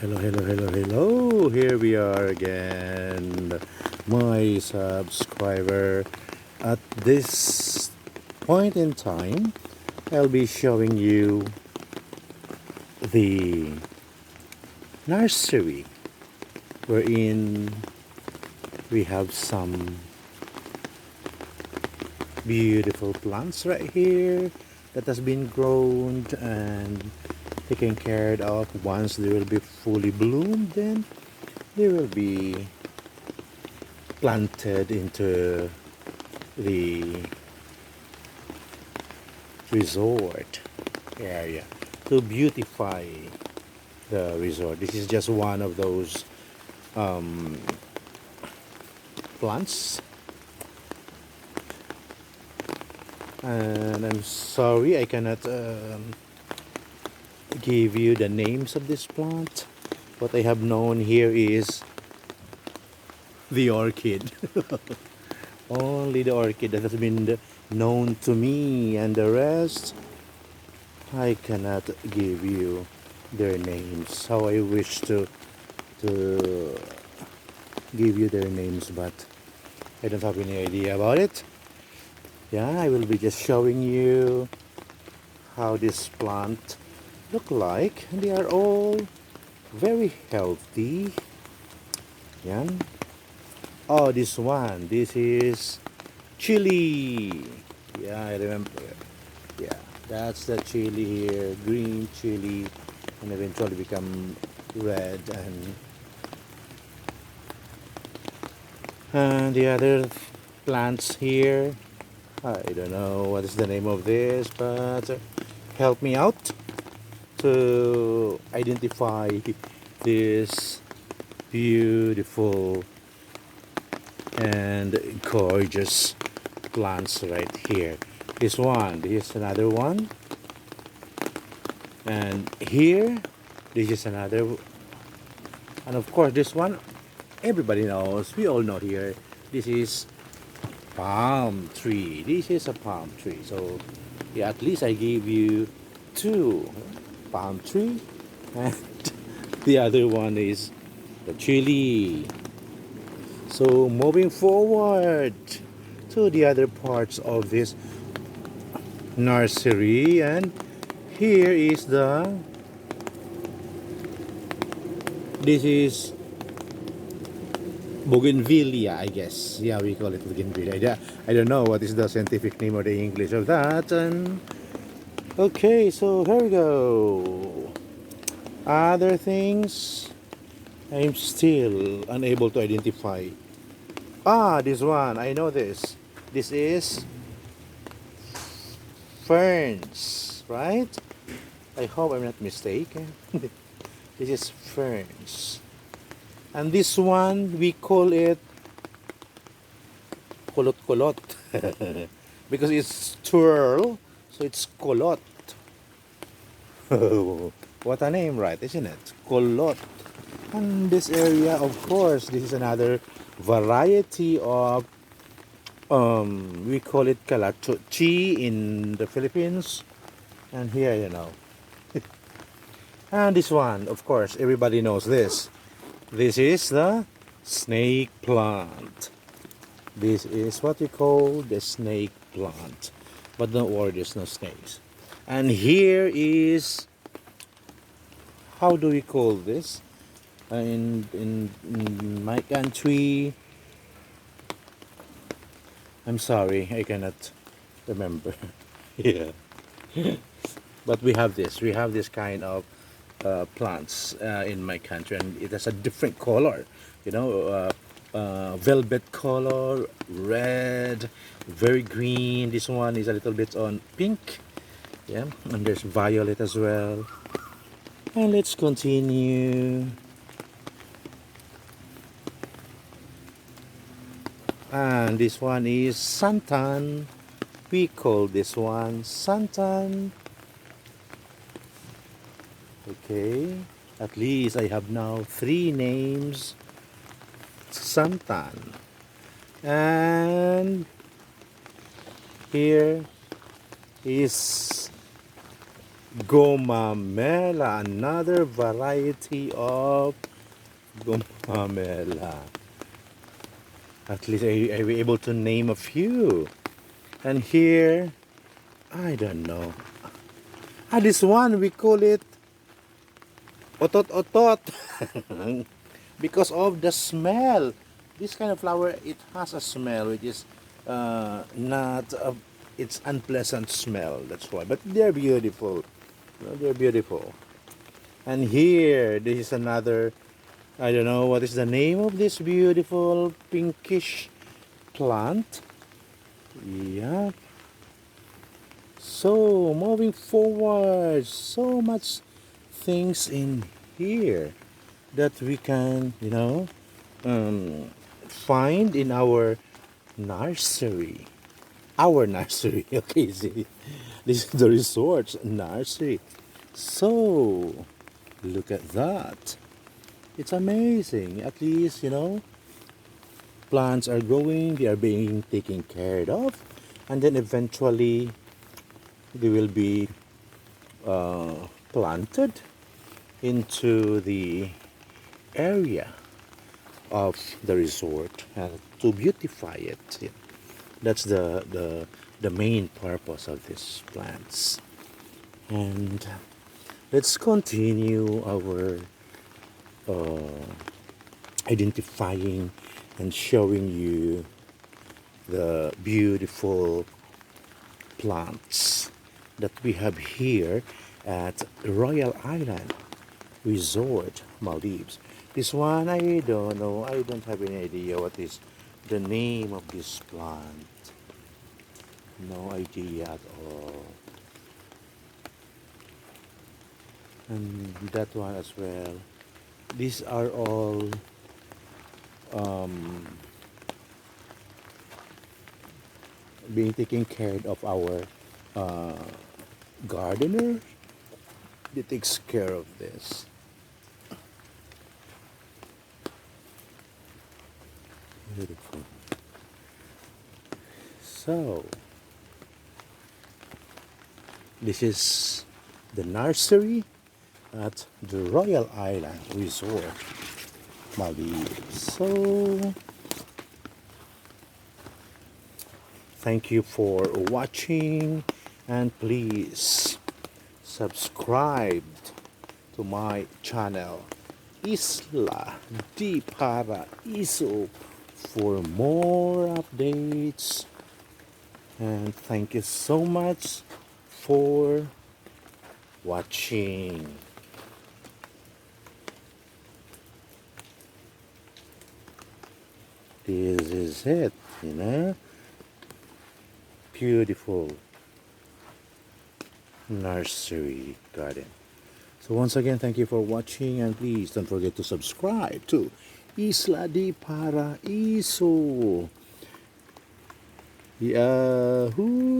Hello, hello, hello, hello. Here we are again, my subscriber. At this point in time, I'll be showing you the nursery wherein we have some beautiful plants right here that has been grown and taken care of. Once they will be fully bloomed, then they will be planted into the resort area to beautify the resort. This is just one of those plants, and I'm sorry I cannot give you the names of this plant. What I have known here is the orchid. Only the orchid that has been known to me, and the rest I cannot give you their names. How I wish to give you their names, but I don't have any idea about it. Yeah, I will be just showing you how this plant look like. They are all very healthy. Yeah. Oh, this one. This is chili. Yeah, I remember. Yeah, that's the chili here. Green chili, and eventually become red. And the other plants here, I don't know what is the name of this, but help me out to identify this beautiful and gorgeous plants right here. This one, this is another one, and here, this is another, and of course this one, everybody knows, we all know here, this is palm tree. This is a palm tree. So yeah, at least I gave you two palm tree, and the other one is the chili. So moving forward to the other parts of this nursery, and here is this is bougainvillea, I guess. Yeah, we call it bougainvillea. I don't know what is the scientific name or the English of that. And okay, so here we go. Other things I'm still unable to identify. Ah, this one, I know this. This is ferns, right? I hope I'm not mistaken. This is ferns. And this one, we call it kolot kolot. Because it's twirl, so it's kolot. What a name, right? Isn't it? Kolot. And this area, of course, this is another variety of, we call it kalachochi in the Philippines. And here, And this one, of course, everybody knows this. This is the snake plant. This is what we call the snake plant. But don't worry, there's no snakes. And here is, how do we call this? In my country, I'm sorry, I cannot remember. Yeah. But we have this kind of plants in my country, and it has a different color, velvet color, red, very green. This one is a little bit on pink, yeah, and there's violet as well. And let's continue. And this one is santan. We call this one santan. Okay, at least I have now 3 names. Santan. And here is Gomamela, another variety of gomamela. At least I was able to name a few. And here, I don't know. This one, we call it otot-otot. Because of the smell. This kind of flower, it has a smell which is not, it's unpleasant smell. That's why. But they're beautiful. They're beautiful. And here, this is another, I don't know what is the name of this beautiful pinkish plant. Yeah. So, moving forward, so much things in here that we can, find in our nursery. Our nursery, okay, see, this is the resort's nursery. So, look at that. It's amazing. At least, plants are growing, they are being taken care of, and then eventually they will be planted into the area of the resort to beautify it. Yeah. That's the main purpose of these plants. And let's continue our identifying and showing you the beautiful plants that we have here at Royal Island Resort, Maldives. This one, I don't know. I don't have any idea what is the name of this plant. No idea at all. And that one as well. These are all being taken care of our gardener. He takes care of this. Beautiful. So, this is the nursery at the Royal Island Resort, Maldives. So, thank you for watching, and please subscribe to my channel, Isla di Paraíso, for more updates. And thank you so much for watching. This is it, beautiful nursery garden. So once again, thank you for watching, and please don't forget to subscribe to Isla di Paraíso. Yahoo!